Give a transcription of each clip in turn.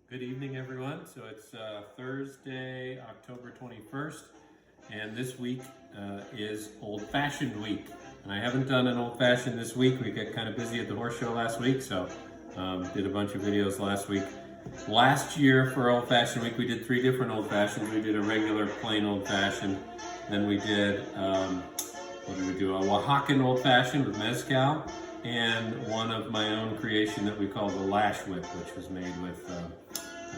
Good evening, everyone. So it's Thursday, October 21st, and this week is Old Fashioned Week. And I haven't done an Old Fashioned this week. We got kind of busy at the horse show last week, so did a bunch of videos last week. Last year for Old Fashioned Week, we did 3 different Old Fashions. We did a regular plain Old Fashioned, then we did, what did we do? A Oaxacan Old Fashioned with mezcal, and one of my own creation that we call the Lash Whip, which was made with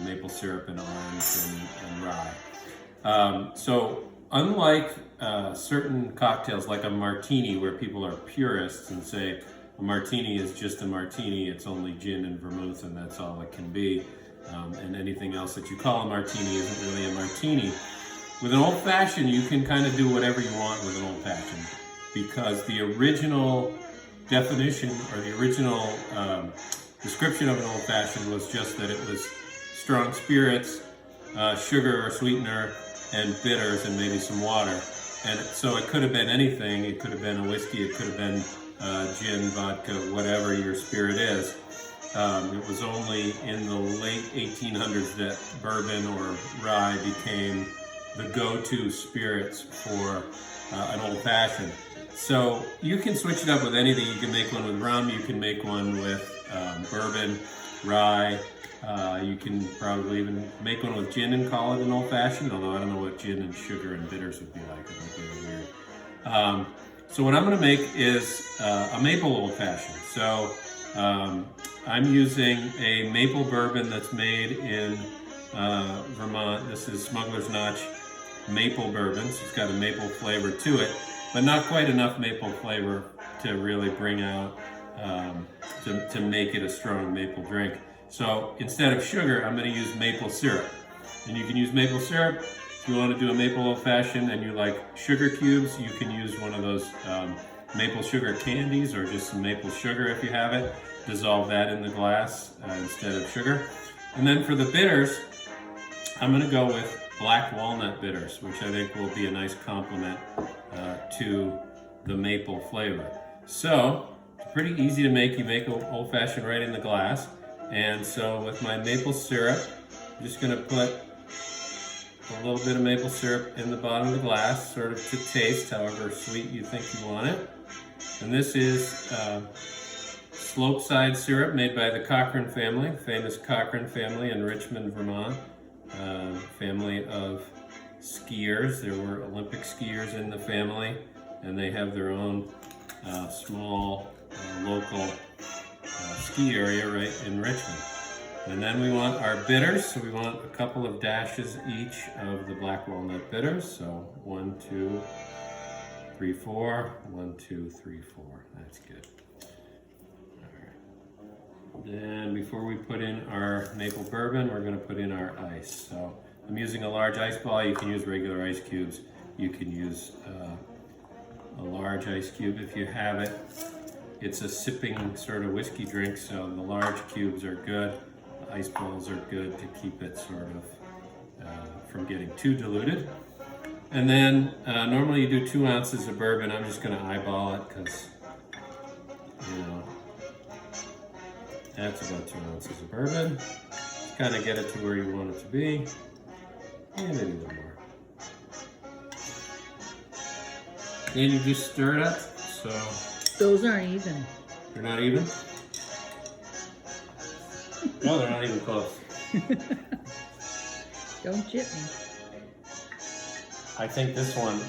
maple syrup and orange and rye. So unlike certain cocktails like a martini, where people are purists and say a martini is just a martini, it's only gin and vermouth and that's all it can be, and anything else that you call a martini isn't really a martini. With an old fashioned, you can kind of do whatever you want with an old fashioned, because the original definition or the original description of an old fashioned was just that it was strong spirits, sugar or sweetener, and bitters, and maybe some water. And so it could have been anything. It could have been a whiskey, it could have been gin, vodka, whatever your spirit is. It was only in the late 1800s that bourbon or rye became the go-to spirits for an old fashioned. So you can switch it up with anything. You can make one with rum, you can make one with bourbon, rye. You can probably even make one with gin and call it an old fashioned, although I don't know what gin and sugar and bitters would be like. It might be a little weird. So what I'm going to make is a maple old fashioned. So I'm using a maple bourbon that's made in Vermont. This is Smuggler's Notch maple bourbon. So it's got a maple flavor to it, but not quite enough maple flavor to really bring out, to make it a strong maple drink. So instead of sugar, I'm going to use maple syrup. And you can use maple syrup. If you want to do a maple old fashioned and you like sugar cubes, you can use one of those maple sugar candies, or just some maple sugar if you have it. Dissolve that in the glass instead of sugar. And then for the bitters, I'm going to go with black walnut bitters, which I think will be a nice complement to the maple flavor. So it's pretty easy to make. You make old fashioned right in the glass. And so with my maple syrup, I'm just going to put a little bit of maple syrup in the bottom of the glass, sort of to taste, however sweet you think you want it. And this is Slopeside syrup made by the Cochrane family, famous Cochrane family in Richmond, Vermont. Family of skiers. There were Olympic skiers in the family, and they have their own small local ski area right in Richmond. And then we want our bitters, so we want a couple of dashes each of the black walnut bitters. So 1, 2, 3, 4, 1, 2, 3, 4. That's good. All right. Then before we put in our maple bourbon, we're going to put in our ice. So I'm using a large ice ball. You can use regular ice cubes. You can use a large ice cube if you have it. It's a sipping sort of whiskey drink, so the large cubes are good. The ice balls are good to keep it sort of from getting too diluted. And then normally you do 2 ounces of bourbon. I'm just going to eyeball it because, you know, that's about 2 ounces of bourbon. Kind of get it to where you want it to be. And maybe a little more. And you just stir it up. So those aren't even. they're not even? No, they're not even close. Don't chip me. I think this one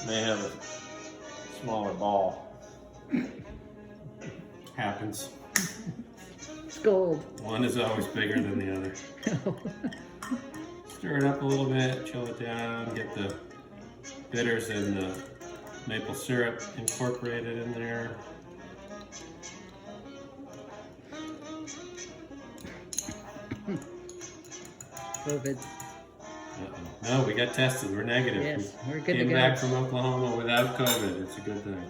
may have a smaller ball. Happens. Scold. One is always bigger than the other. Stir it up a little bit, chill it down, get the bitters and the maple syrup incorporated in there. COVID. No, we got tested. We're negative. Yes, we're good We to came go. back from Oklahoma without COVID. It's a good thing.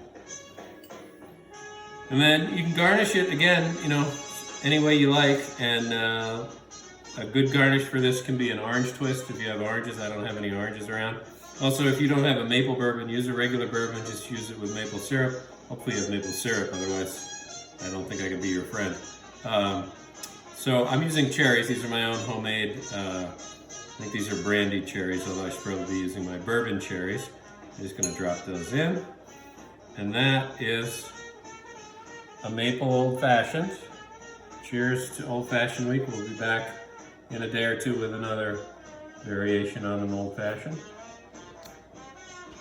And then you can garnish it again, you know, any way you like. And a good garnish for this can be an orange twist if you have oranges. I don't have any oranges around. Also, if you don't have a maple bourbon, use a regular bourbon. Just use it with maple syrup. Hopefully you have maple syrup, otherwise I don't think I can be your friend. So I'm using cherries. These are my own homemade, I think these are brandy cherries, although I should probably be using my bourbon cherries. I'm just gonna drop those in. And that is a maple old fashioned. Cheers to Old Fashioned Week. We'll be back in a day or two with another variation on an old fashioned.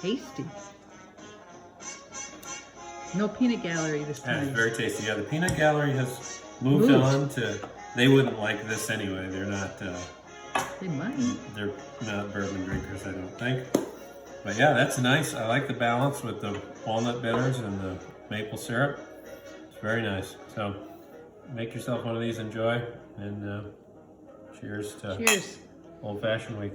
Tasty. No peanut gallery this Yeah, it's time. very tasty. Yeah, the peanut gallery has moved on to, they wouldn't like this anyway. They're not bourbon drinkers, I don't think. But yeah, that's nice. I like the balance with the walnut bitters and the maple syrup. It's very nice. So make yourself one of these, enjoy, and cheers to Cheers. Old Fashioned Week.